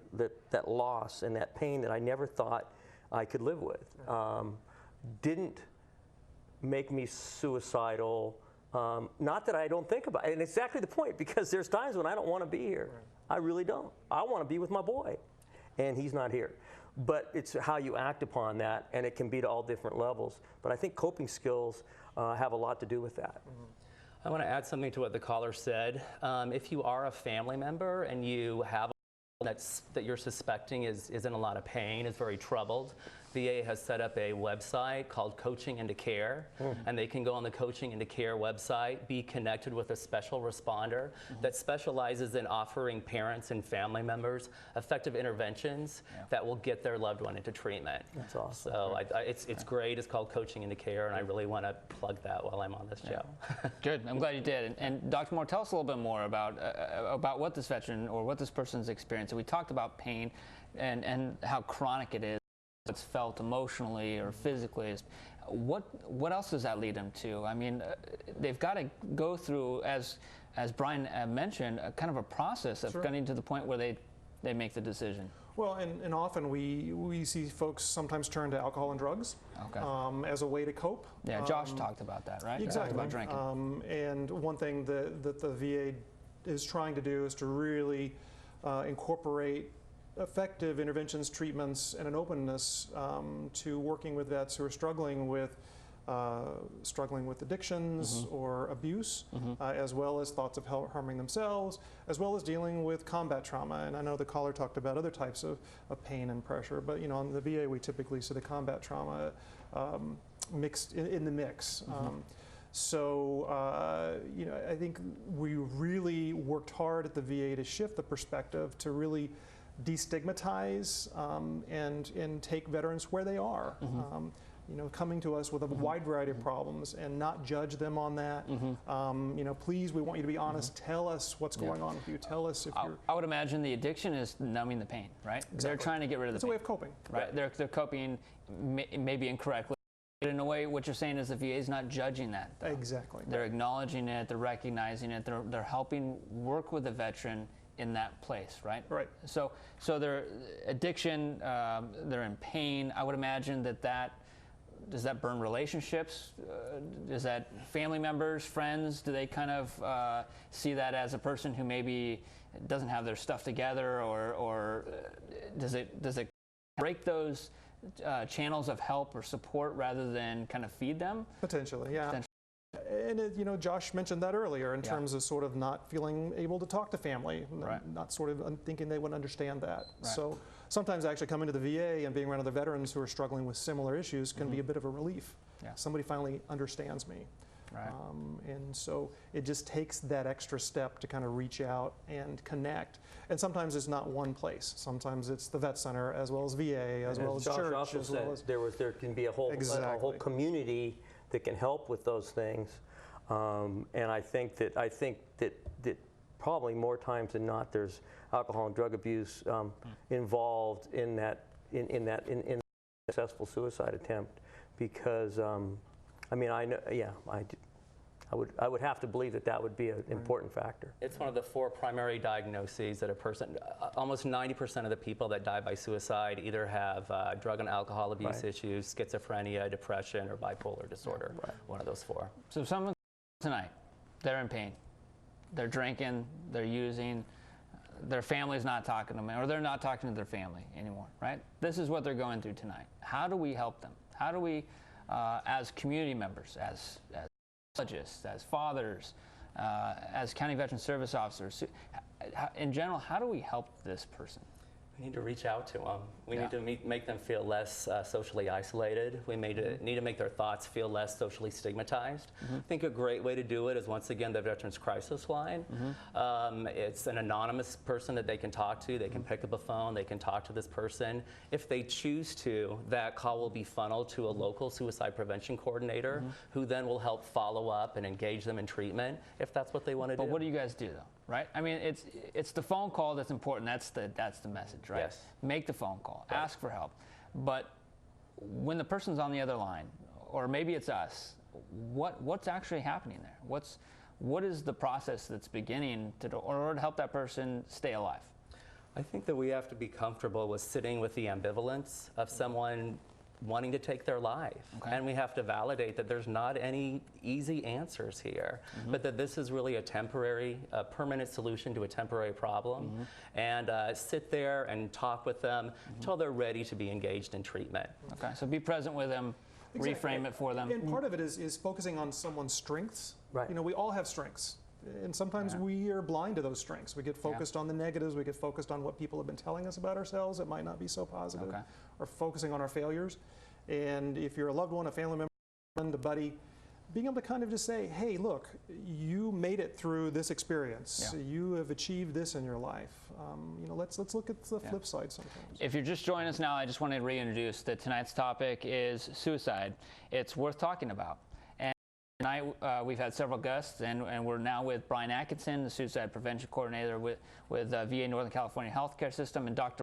that loss and that pain that I never thought I could live with. Didn't make me suicidal. Not that I don't think about it, and exactly the point, because there's times when I don't want to be here. I really don't. I want to be with my boy, and he's not here. But it's how you act upon that, and it can be to all different levels. But I think coping skills have a lot to do with that. I want to add something to what the caller said. If you are a family member and you have that you're suspecting is in a lot of pain, is very troubled, VA has set up a website called Coaching into Care, and they can go on the Coaching into Care website, be connected with a special responder that specializes in offering parents and family members effective interventions that will get their loved one into treatment. That's awesome. So it's great. It's called Coaching into Care, and I really want to plug that while I'm on this show. Good. I'm glad you did. And Dr. Moore, tell us a little bit more about what this veteran or what this person's experienced. We talked about pain and how chronic it is. It's felt emotionally or physically. What else does that lead them to? I mean, they've got to go through, as Brian mentioned, a kind of a process of getting to the point where they make the decision. Well, and often we see folks sometimes turn to alcohol and drugs as a way to cope. Yeah, Josh talked about that, right? Exactly. Talked about drinking. And one thing that the VA is trying to do is to really incorporate effective interventions, treatments, and an openness to working with vets who are struggling with addictions or abuse, as well as thoughts of harming themselves, as well as dealing with combat trauma. And I know the caller talked about other types of pain and pressure, but you know, on the VA we typically see the combat trauma mixed in the mix. So you know, I think we really worked hard at the VA to shift the perspective to really destigmatize and take veterans where they are. You know, coming to us with a wide variety of problems and not judge them on that. You know, please, we want you to be honest. Tell us what's going on with you. Tell us if you're... I would imagine the addiction is numbing the pain, right? Exactly. They're trying to get rid of the pain. It's a way of coping. Right. They're coping maybe incorrectly. But in a way, what you're saying is the VA is not judging that, though. Exactly. They're acknowledging it. They're recognizing it. They're helping work with the veteran in that place, right? Right. So their addiction, they're in pain. I would imagine does that burn relationships? Is that family members, friends? Do they kind of see that as a person who maybe doesn't have their stuff together, or does it break those channels of help or support rather than kind of feed them? Potentially, yeah. And you know, Josh mentioned that earlier in terms of sort of not feeling able to talk to family, not sort of thinking they would understand that. So sometimes actually coming to the VA and being around other veterans who are struggling with similar issues can be a bit of a relief. Somebody finally understands me. And so it just takes that extra step to kind of reach out and connect. And sometimes it's not one place. Sometimes it's the vet center as well as VA, as well as Josh church. Also as said well as there can be a whole community that can help with those things. And I think that probably more times than not, there's alcohol and drug abuse involved in that successful suicide attempt, because I mean, I know, I would have to believe that would be an important factor. It's one of the 4 primary diagnoses that a person, almost 90% of the people that die by suicide either have drug and alcohol abuse issues, schizophrenia, depression, or bipolar disorder. One of those 4. So if someone tonight, they're in pain, they're drinking, they're using, their family's not talking to them, or they're not talking to their family anymore, right? This is what they're going through tonight. How do we help them? How do we, as community members, as psychologists, as fathers, as county veteran service officers, in general, how do we help this person? We need to reach out to them. We need to make them feel less socially isolated. We need to make their thoughts feel less socially stigmatized. I think a great way to do it is, once again, the Veterans Crisis Line. It's an anonymous person that they can talk to. They can pick up a phone. They can talk to this person. If they choose to, that call will be funneled to a local suicide prevention coordinator, who then will help follow up and engage them in treatment if that's what they want to do. But what do you guys do, though? Right? I mean, it's the phone call that's important. That's the message, right? Yes. Make the phone call. Ask for help. But when the person's on the other line, or maybe it's us, what's actually happening there? What is the process that's beginning in order to help that person stay alive? I think that we have to be comfortable with sitting with the ambivalence of someone wanting to take their life. And we have to validate that there's not any easy answers here, but that this is really a temporary, permanent solution to a temporary problem. And sit there and talk with them until they're ready to be engaged in treatment. Okay, so be present with them, reframe it for them. And part of it is focusing on someone's strengths. You know, we all have strengths. And sometimes we are blind to those strengths. We get focused on the negatives. We get focused on what people have been telling us about ourselves. It might not be so positive. Or focusing on our failures. And if you're a loved one, a family member, a buddy, being able to kind of just say, hey, look, you made it through this experience. You have achieved this in your life. You know, let's look at the flip side sometimes. If you're just joining us now, I just wanted to reintroduce that tonight's topic is suicide. It's worth talking about. And tonight we've had several guests, and we're now with Brian Atkinson, the suicide prevention coordinator with VA Northern California Healthcare System, and Dr.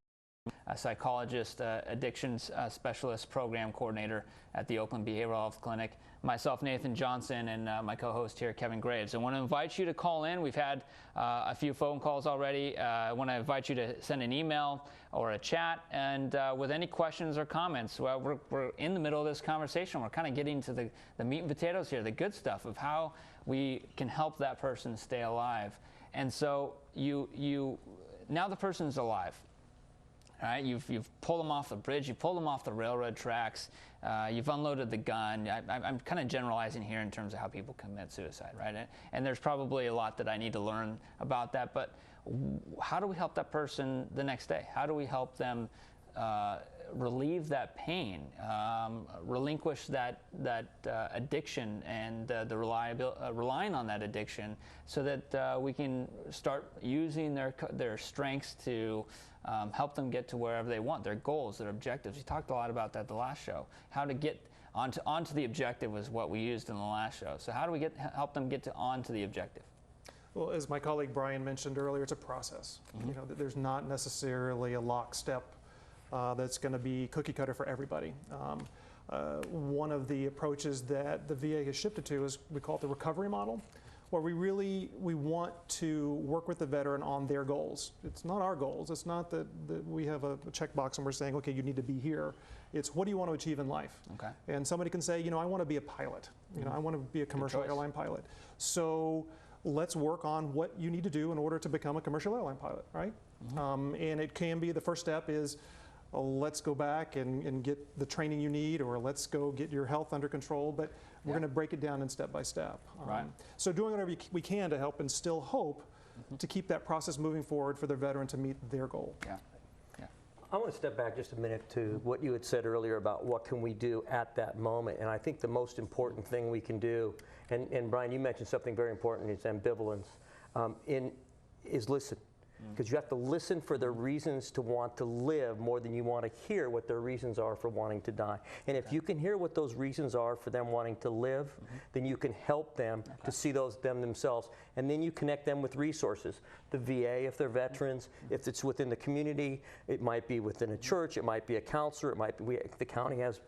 a psychologist, addictions specialist program coordinator at the Oakland Behavioral Health Clinic. Myself, Nathan Johnson, and my co-host here, Kevin Graves. I want to invite you to call in. We've had a few phone calls already. I want to invite you to send an email or a chat, and with any questions or comments. Well, we're in the middle of this conversation. We're kind of getting to the meat and potatoes here, the good stuff of how we can help that person stay alive. And so now the person's alive. All right, you've pulled them off the bridge, you pulled them off the railroad tracks, you've unloaded the gun. I'm kind of generalizing here in terms of how people commit suicide, right? And there's probably a lot that I need to learn about that, but how do we help that person the next day? How do we help them relieve that pain, relinquish that addiction and the relying on that addiction, so that we can start using their strengths to help them get to wherever they want, their goals, their objectives. We talked a lot about that the last show. How to get onto the objective was what we used in the last show. So how do we help them get onto the objective? Well, as my colleague Brian mentioned earlier, it's a process. You know, there's not necessarily a lockstep that's going to be cookie cutter for everybody. One of the approaches that the VA has shifted to is we call it the recovery model, where we want to work with the veteran on their goals. It's not our goals. It's not that we have a checkbox and we're saying, okay, you need to be here. It's what do you want to achieve in life? Okay. And somebody can say, you know, I want to be a pilot. You know, I want to be a commercial airline pilot. So let's work on what you need to do in order to become a commercial airline pilot, right? And it can be the first step is, let's go back and get the training you need, or let's go get your health under control, but we're going to break it down in step by step. So doing whatever we can to help instill hope to keep that process moving forward for the veteran to meet their goal. I want to step back just a minute to what you had said earlier about what can we do at that moment. And I think the most important thing we can do, and Brian, you mentioned something very important, is ambivalence, is listen. Because you have to listen for their reasons to want to live more than you want to hear what their reasons are for wanting to die. And if you can hear what those reasons are for them wanting to live, then you can help them to see them themselves. And then you connect them with resources. The VA, if they're veterans, if it's within the community, it might be within a church, it might be a counselor, it might be, the county has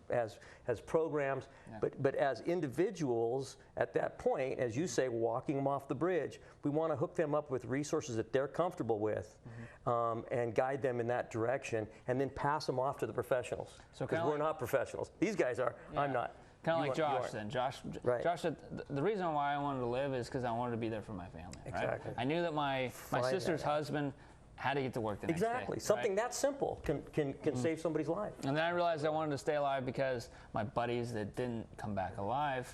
programs. But as individuals, at that point, as you say, walking them off the bridge, we want to hook them up with resources that they're comfortable with, and guide them in that direction, and then pass them off to the professionals. Because we're not professionals. These guys are. I'm not. Kind of like Josh then. Josh said, the reason why I wanted to live is because I wanted to be there for my family. Exactly. Right? I knew that my sister's husband had to get to work the next day. Exactly. Something that simple can save somebody's life. And then I realized I wanted to stay alive because my buddies that didn't come back alive,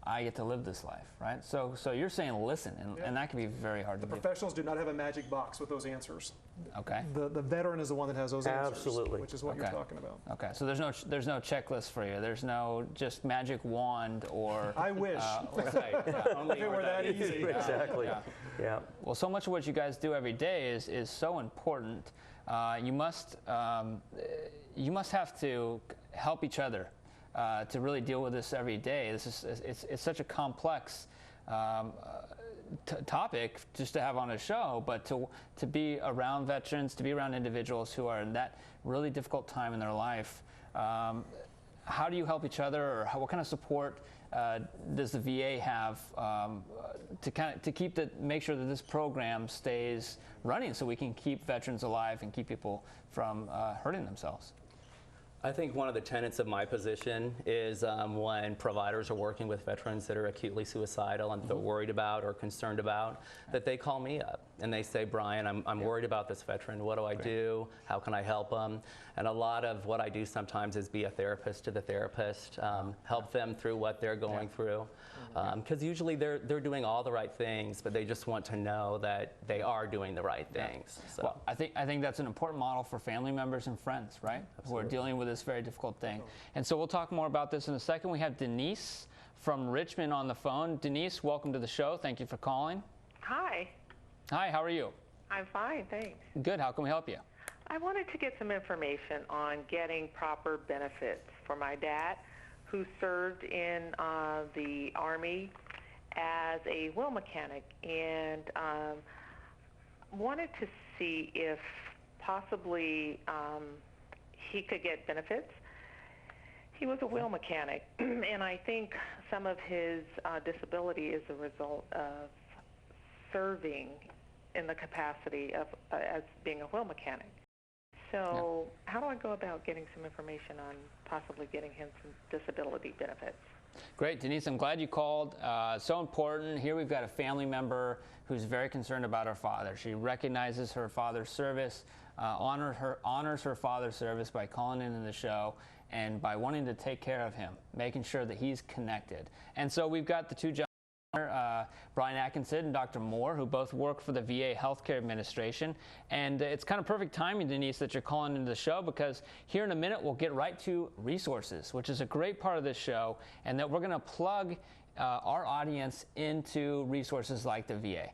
I get to live this life, right? So you're saying listen, and that can be very hard to do. The professionals do not have a magic box with those answers. Okay. The veteran is the one that has those answers. Absolutely. Which is what you're talking about. Okay. So there's no checklist for you. There's no just magic wand or. I wish. If it were that easy. Exactly. Yeah. Well, so much of what you guys do every day is so important. You must have to help each other. To really deal with this every day. It's such a complex topic just to have on a show, but to be around veterans, to be around individuals who are in that really difficult time in their life. How do you help each other, or what kind of support does the VA have to make sure that this program stays running, so we can keep veterans alive and keep people from hurting themselves? I think one of the tenets of my position is when providers are working with veterans that are acutely suicidal and they're worried about or concerned about, that they call me up and they say, Brian, I'm worried about this veteran. What do I do? How can I help them? And a lot of what I do sometimes is be a therapist to the therapist, help them through what they're going through. Because usually they're doing all the right things, but they just want to know that they are doing the right things. So. Well, I think that's an important model for family members and friends, right? Absolutely. Who are dealing with this very difficult thing. And so we'll talk more about this in a second. We have Denise from Richmond on the phone. Denise, welcome to the show. Thank you for calling. Hi. Hi, how are you? I'm fine, thanks. Good, how can we help you? I wanted to get some information on getting proper benefits for my dad, who served in the Army as a wheel mechanic, and wanted to see if possibly he could get benefits. He was a wheel mechanic, and I think some of his disability is a result of serving in the capacity of as being a wheel mechanic. So how do I go about getting some information on possibly getting him some disability benefits? Great, Denise, I'm glad you called. So important. Here we've got a family member who's very concerned about her father. She recognizes her father's service, honors her father's service by calling into the show and by wanting to take care of him, making sure that he's connected. And so we've got the two gentlemen, Brian Atkinson and Dr. Moore, who both work for the VA Healthcare Administration. And it's kind of perfect timing, Denise, that you're calling into the show, because here in a minute we'll get right to resources, which is a great part of this show, and that we're going to plug our audience into resources like the VA.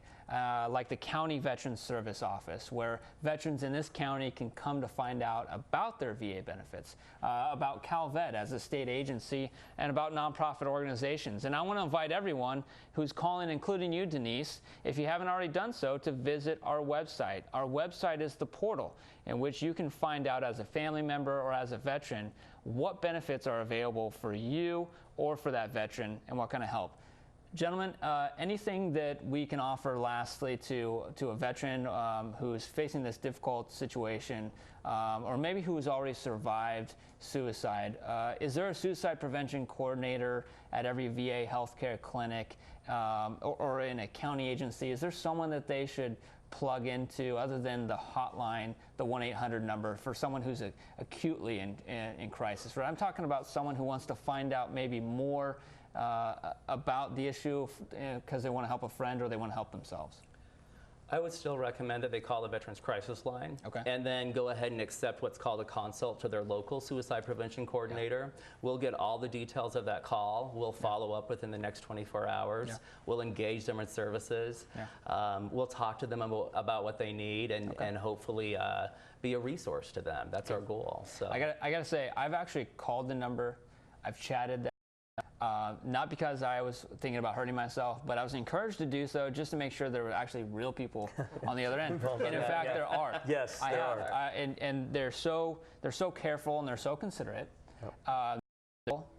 Like the County Veterans Service Office, where veterans in this county can come to find out about their VA benefits, about CalVet as a state agency, and about nonprofit organizations. And I want to invite everyone who's calling, including you, Denise, if you haven't already done so, to visit our website. Our website is the portal in which you can find out as a family member or as a veteran what benefits are available for you or for that veteran and what kind of help. Gentlemen, anything that we can offer lastly to a veteran who's facing this difficult situation, or maybe who has already survived suicide? Is there a suicide prevention coordinator at every VA healthcare clinic or in a county agency? Is there someone that they should plug into other than the hotline, the 1-800 number, for someone who's acutely in crisis? Right? I'm talking about someone who wants to find out maybe more about the issue because they want to help a friend or they want to help themselves. I would still recommend that they call the Veterans Crisis Line, and then go ahead and accept what's called a consult to their local suicide prevention coordinator. We'll get all the details of that call. We'll follow up within the next 24 hours. We'll engage them in services. We'll talk to them about what they need and hopefully be a resource to them. That's our goal. So I got to say, I've actually called the number. I've chatted. Not because I was thinking about hurting myself, but I was encouraged to do so just to make sure there were actually real people on the other end. And in fact, there are. Yes, there are. And they're so careful and they're so considerate.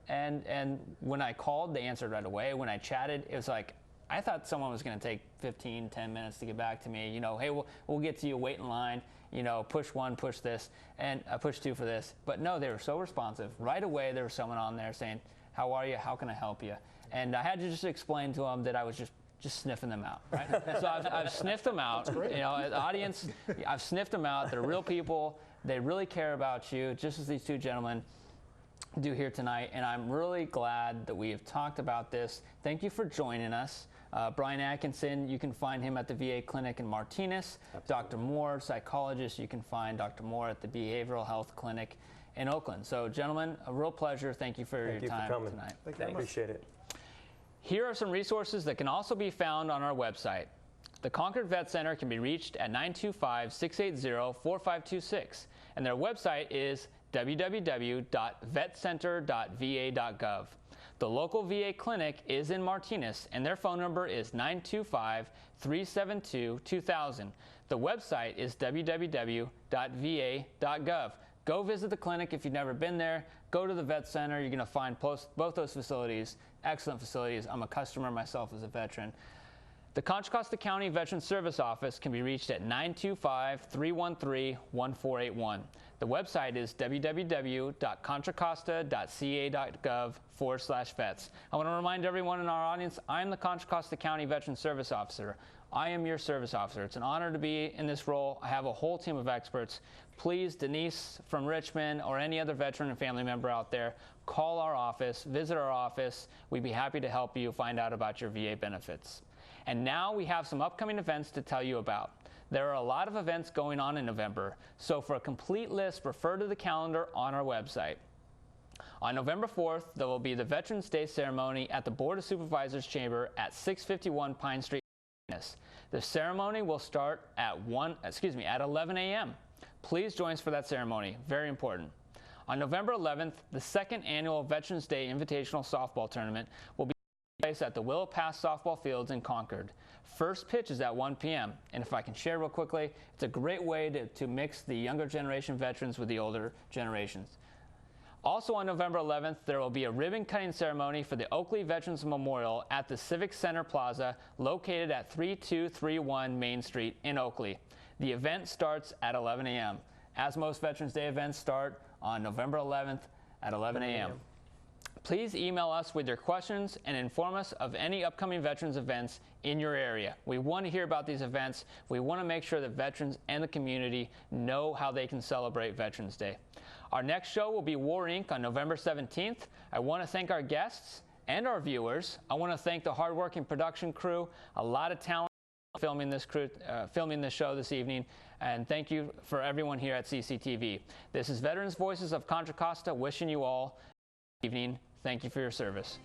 And when I called, they answered right away. When I chatted, it was like, I thought someone was going to take 15, 10 minutes to get back to me. You know, hey, we'll get to you, wait in line. You know, push one, push this, and push two for this. But no, they were so responsive. Right away, there was someone on there saying, how are you? How can I help you? And I had to just explain to them that I was just sniffing them out, right? So I've sniffed them out. That's great. You know, the audience, I've sniffed them out. They're real people. They really care about you, just as these two gentlemen do here tonight. And I'm really glad that we have talked about this. Thank you for joining us. Brian Atkinson, you can find him at the VA clinic in Martinez. Absolutely. Dr. Moore, psychologist, you can find Dr. Moore at the Behavioral Health Clinic in Oakland. So, gentlemen, a real pleasure. Thank you for your time tonight. Thank you. Appreciate it. Here are some resources that can also be found on our website. The Concord Vet Center can be reached at 925-680-4526, and their website is www.vetcenter.va.gov. The local VA clinic is in Martinez, and their phone number is 925-372-2000. The website is www.va.gov. Go visit the clinic if you've never been there. Go to the Vet Center. You're going to find both those facilities, excellent facilities. I'm a customer myself as a veteran. The Contra Costa County Veterans Service Office can be reached at 925-313-1481. The website is www.contracosta.ca.gov/vets. I want to remind everyone in our audience, I'm the Contra Costa County Veterans Service Officer. I am your service officer. It's an honor to be in this role. I have a whole team of experts. Please, Denise from Richmond or any other veteran and family member out there, call our office, visit our office. We'd be happy to help you find out about your VA benefits. And now we have some upcoming events to tell you about. There are a lot of events going on in November, so for a complete list, refer to the calendar on our website. On November 4th, there will be the Veterans Day ceremony at the Board of Supervisors Chamber at 651 Pine Street. The ceremony will start at 11 a.m. Please join us for that ceremony. Very important. On November 11th, the second annual Veterans Day Invitational Softball Tournament will be placed at the Willow Pass Softball Fields in Concord. First pitch is at 1 p.m. And if I can share real quickly, it's a great way to mix the younger generation veterans with the older generations. Also on November 11th, there will be a ribbon cutting ceremony for the Oakley Veterans Memorial at the Civic Center Plaza located at 3231 Main Street in Oakley. The event starts at 11 a.m. As most Veterans Day events start on November 11th at 11 a.m. Please email us with your questions and inform us of any upcoming veterans events in your area. We want to hear about these events. We want to make sure that veterans and the community know how they can celebrate Veterans Day. Our next show will be War Inc. on November 17th. I want to thank our guests and our viewers. I want to thank the hardworking production crew, a lot of talent filming this show this evening, and thank you for everyone here at CCTV. This is Veterans Voices of Contra Costa wishing you all good evening. Thank you for your service.